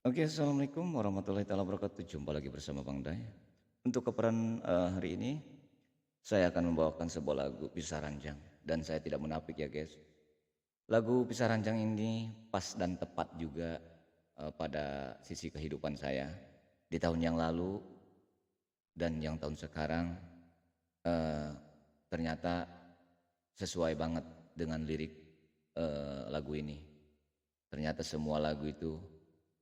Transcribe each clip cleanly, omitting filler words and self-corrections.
Oke, assalamualaikum warahmatullahi taala wabarakatuh. Jumpa lagi bersama Bang Day. Untuk keperan hari ini, saya akan membawakan sebuah lagu Pisah Ranjang dan saya tidak menapik ya guys. Lagu Pisah Ranjang ini pas dan tepat juga pada sisi kehidupan saya di tahun yang lalu dan yang tahun sekarang eh, ternyata sesuai banget dengan lirik lagu ini. Ternyata semua lagu itu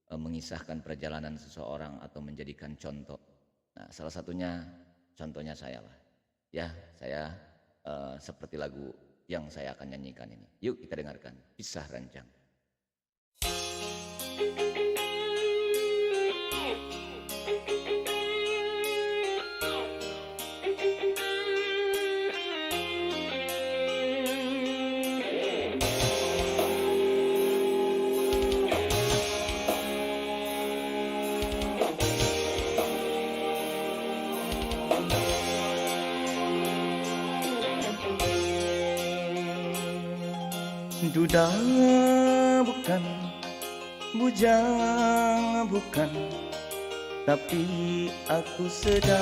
mengisahkan perjalanan seseorang atau menjadikan contoh. Nah, salah satunya contohnya saya lah. Ya, saya seperti lagu yang saya akan nyanyikan ini. Yuk kita dengarkan. Pisah Ranjang. Duda bukan, bujang bukan, tapi aku sedang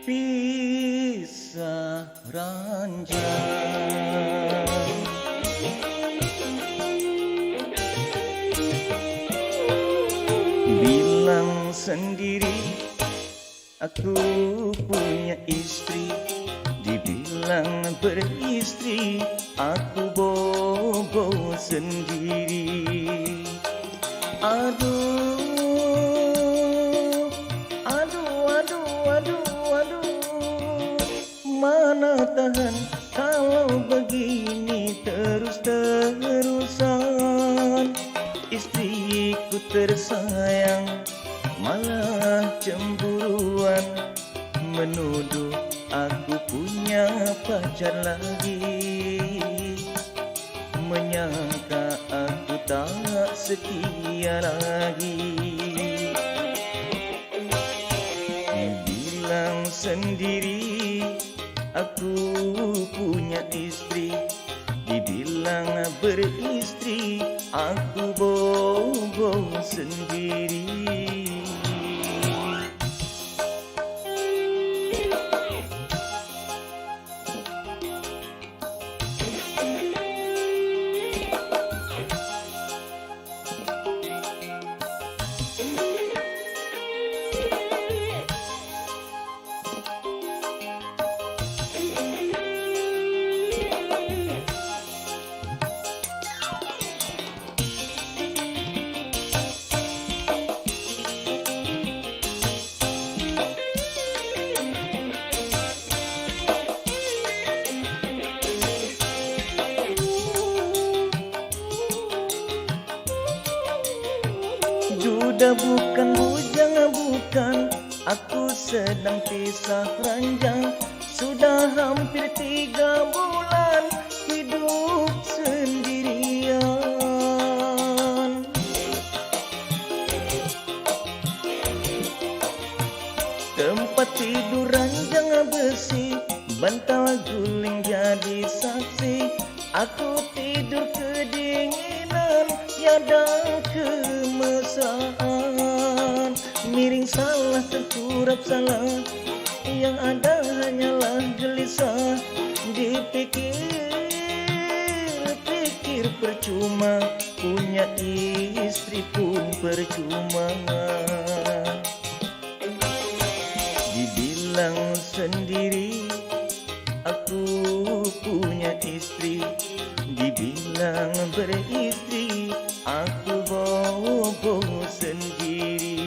pisah ranjang. Bilang sendiri aku punya istri, dibilang beristri aku bobo sendiri. Aduh, aduh, aduh, aduh, aduh, mana tahan kalau begini terus-terusan. Istriku tersayang malah cemburuan, menuduh aku punya pacar lagi, menyangka aku tak setia lagi. Bilang sendiri aku punya istri, dibilang beristri aku bobo sendiri. Duda bukan, bujang bukan, aku sedang pisah ranjang. Sudah hampir 3 bulan hidup sendirian. Tempat tidur ranjang besi, bantal guling jadi saksi. Aku tidur kedinginan, tiada kemesraan. Miring salah, terkurap salah, yang ada hanyalah gelisah. Dipikir-pikir percuma, punya istri pun percuma. Dibilang sendiri aku punya istri, dibilang beristri aku bobo sendiri.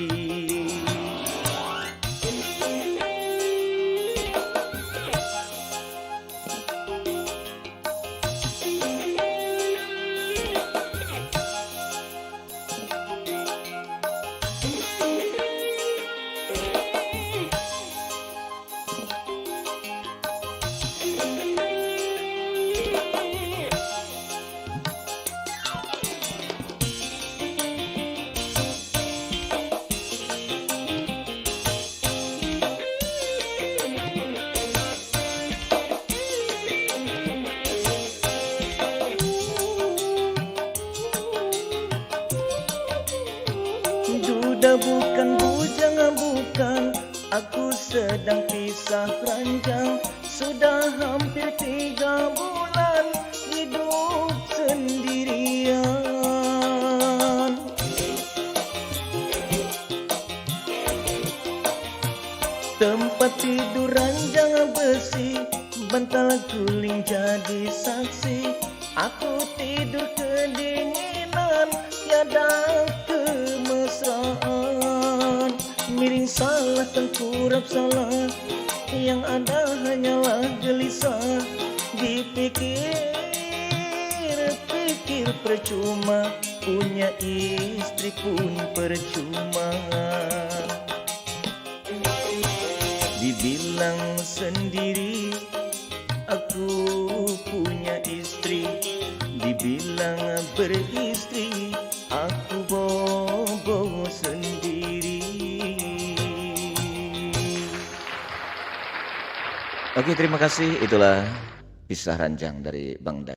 Sudah bukan bujang, bukan, aku sedang pisah ranjang. Sudah hampir 3 bulan hidup sendirian. Tempat tidur ranjang besi, bantal guling jadi saksi. Aku tidur kedinginan, tiada kemesraan. Miring salah, tengkurap salah, yang ada hanyalah gelisah. Dipikir-pikir percuma, punya istri pun percuma. Dibilang sendiri, aku punya istri. Dibilang beristri, aku bobo sendiri. Oke, terima kasih. Itulah Pisah Ranjang dari Bang Day.